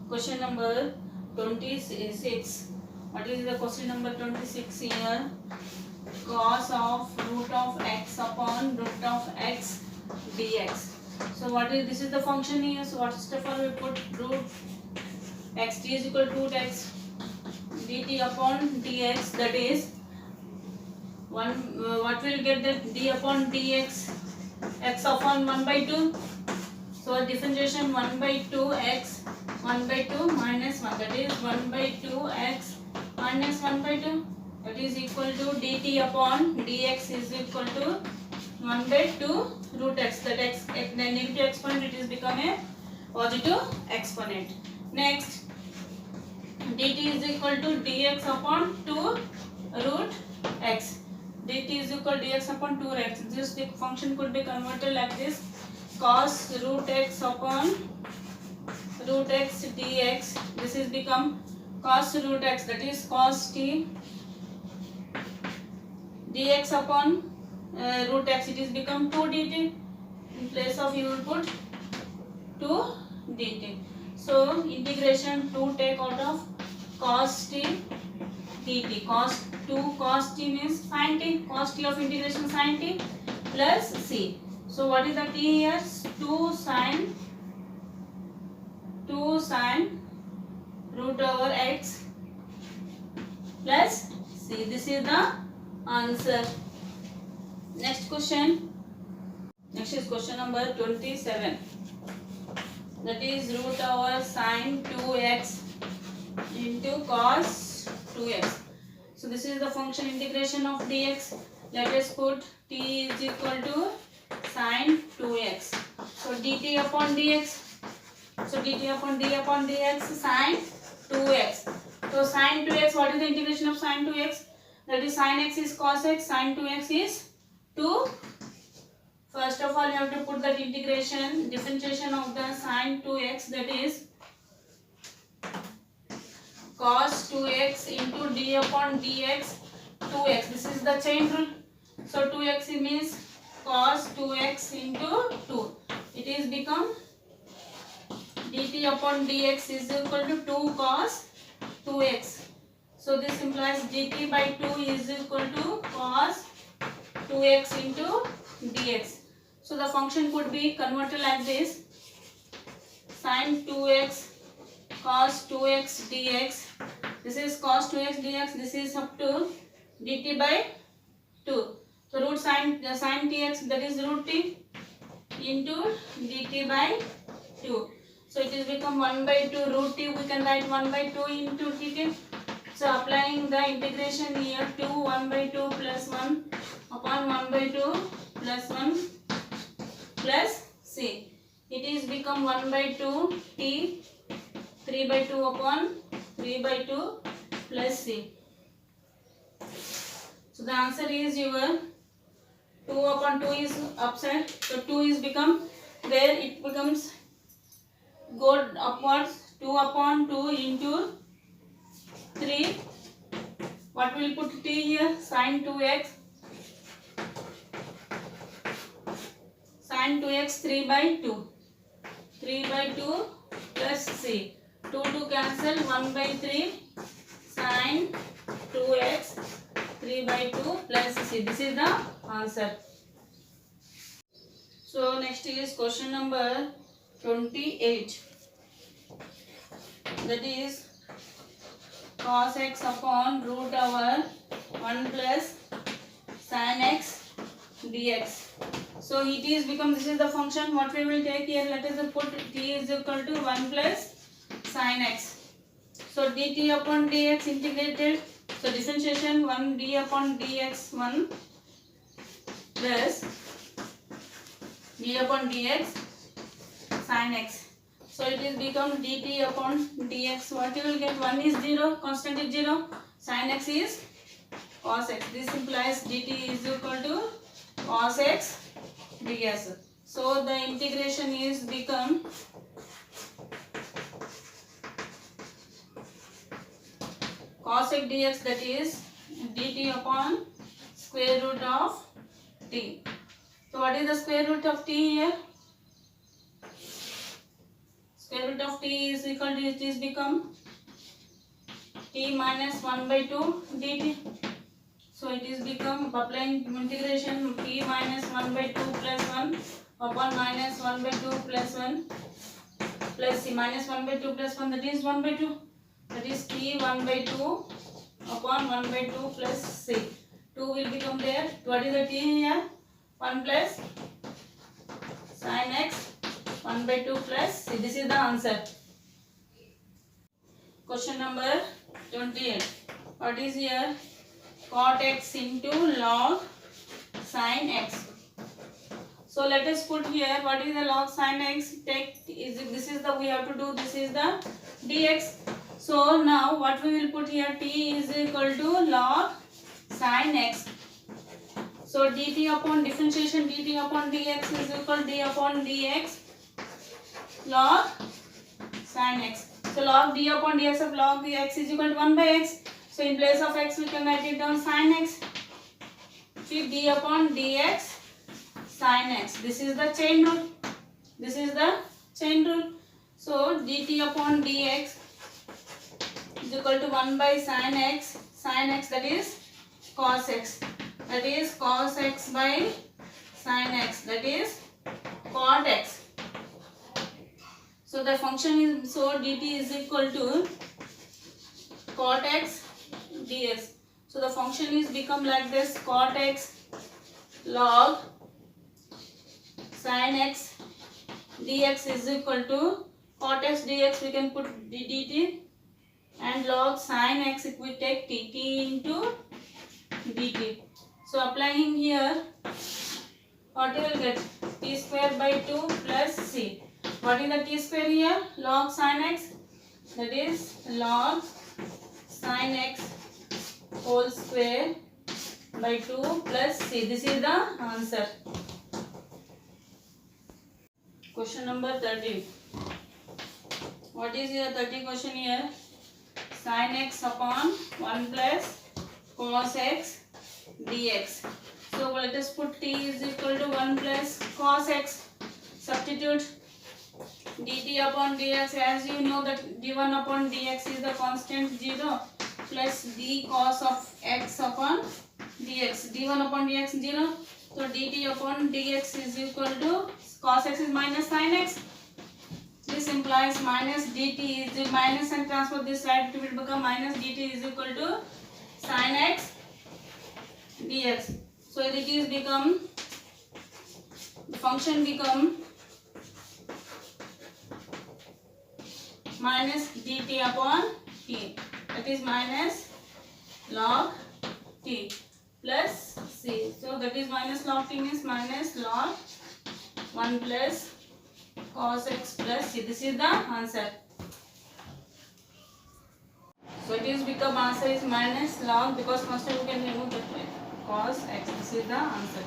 Question number 26. What is the question number 26 here? Cos of root of x upon root of x dx. So what is this is the function here. So what first of all we put root x t is equal to root x dt upon dx, that is one what will get that d upon dx x upon 1 by 2. So differentiation 1 by 2 x 1 by 2 minus 1, that is 1 by 2 x minus 1 by 2, that is equal to dt upon dx is equal to 1 by 2 root x, that x the negative exponent it is become a positive exponent. Next dt is equal to dx upon 2 root x, dt is equal to dx upon 2 x. This function could be converted like this: cos root x upon root x dx. This is become cos root x, that is cos t dx upon root x, it is become 2 dt. In place of you will put 2 dt. So integration 2 take out of cos t dt. Cos 2 cos t means sin t, cos t of integration sin t plus c. So what is the t here? 2 sin root over x plus c. This is the answer. Next question. Next is question number 27. That is root over sin 2x into cos 2x. So this is the function integration of dx. Let us put t is equal to sin 2x. So dt upon dx. So dt upon d upon dx sin 2x. So sin 2x, what is the integration of sin 2x? That is sin x is cos x, sin 2x is 2. First of all, you have to put that integration, differentiation of the sin 2x, that is cos 2x into d upon dx 2x. This is the chain rule. So 2x means cos 2x into 2. It is become dt upon dx is equal to 2 cos 2x. So this implies dt by 2 is equal to cos 2x into dx. So the function could be converted like this: sin 2x cos 2x dx. This is cos 2x dx. This is up to dt by 2. So root sin tx, that is root t into dt by 2. So it is become 1 by 2 root t. We can write 1 by 2 into dt. So applying the integration here, 2 1 by 2 plus 1 upon 1 by 2 plus 1 plus c. It is become 1 by 2 t 3 by 2 upon 3 by 2 plus c. So the answer is your 2 upon 2 is upside. So 2 is become, where it becomes go upwards, 2 upon 2 into 3. What will put t here? Sin 2x. Sin 2x 3 by 2. 3 by 2 plus c. 2 to cancel, 1 by 3 sin 2x 3 by 2 plus c. This is the answer. So next is question number 28. That is cos x upon root over 1 plus sin x dx. So it is become, this is the function. What we will take here, let us put t is equal to 1 plus sin x. So dt upon dx integrated. So differentiation 1 d upon dx 1 plus d upon dx sin x. So it is become dt upon dx. What you will get? 1 is 0, constant is 0. Sin x is cos x. This implies dt is equal to cos x dx. So the integration is become cos x dx, that is dt upon square root of t. So what is the square root of t here? Square root root of t is equal to, it is become t minus 1 by 2 dt. So it is become applying integration t minus 1 by 2 plus 1 upon minus 1 by 2 plus 1 plus c minus 1 by 2 plus 1, that is 1 by 2, that is t 1 by 2 upon 1 by 2 plus c. 2 will become there. What is the t here? 1 plus sin x 1 by 2 plus c. This is the answer. Question number 28. What is here? Cot x into log sin x. So let us put here, what is the log sin x? Take this is the, we have to do, this is the dx. So now what we will put here, t is equal to log sin x. So dt upon differentiation, dt upon dx is equal to d upon dx log sin x. So log d upon dx of log x is equal to 1 by x. So in place of x we can write it down sin x. See d upon dx sin x. This is the chain rule. This is the chain rule. So dt upon dx is equal to 1 by sin x. Sin x, that is cos x. That is cos x by sin x. That is cot x. So the function is, so dt is equal to cot x dx. So the function is become like this, cot x log sin x dx is equal to cot x dx, we can put dt, and log sin x if we take t into dt. So applying here, what you will get? T square by 2 plus c. What is the t square here? Log sin x, that is log sin x whole square by 2 plus c. This is the answer. Question number 30. What is your 30 question here? Sin x upon 1 plus cos x dx. So let us put t is equal to 1 plus cos x. Substitute dt upon dx, as you know that d1 upon dx is the constant 0 plus d cos of x upon dx. d1 upon dx 0. So dt upon dx is equal to cos x is minus sin x. This implies minus dt is the minus, and transfer this side, it will become minus dt is equal to sin x dx. So it is become, the function become minus dt upon t, that is minus log t plus c. So that is minus log t means minus log 1 plus cos x plus c. This is the answer. So it is become answer is minus log, because constant we can remove the cos x. This is the answer.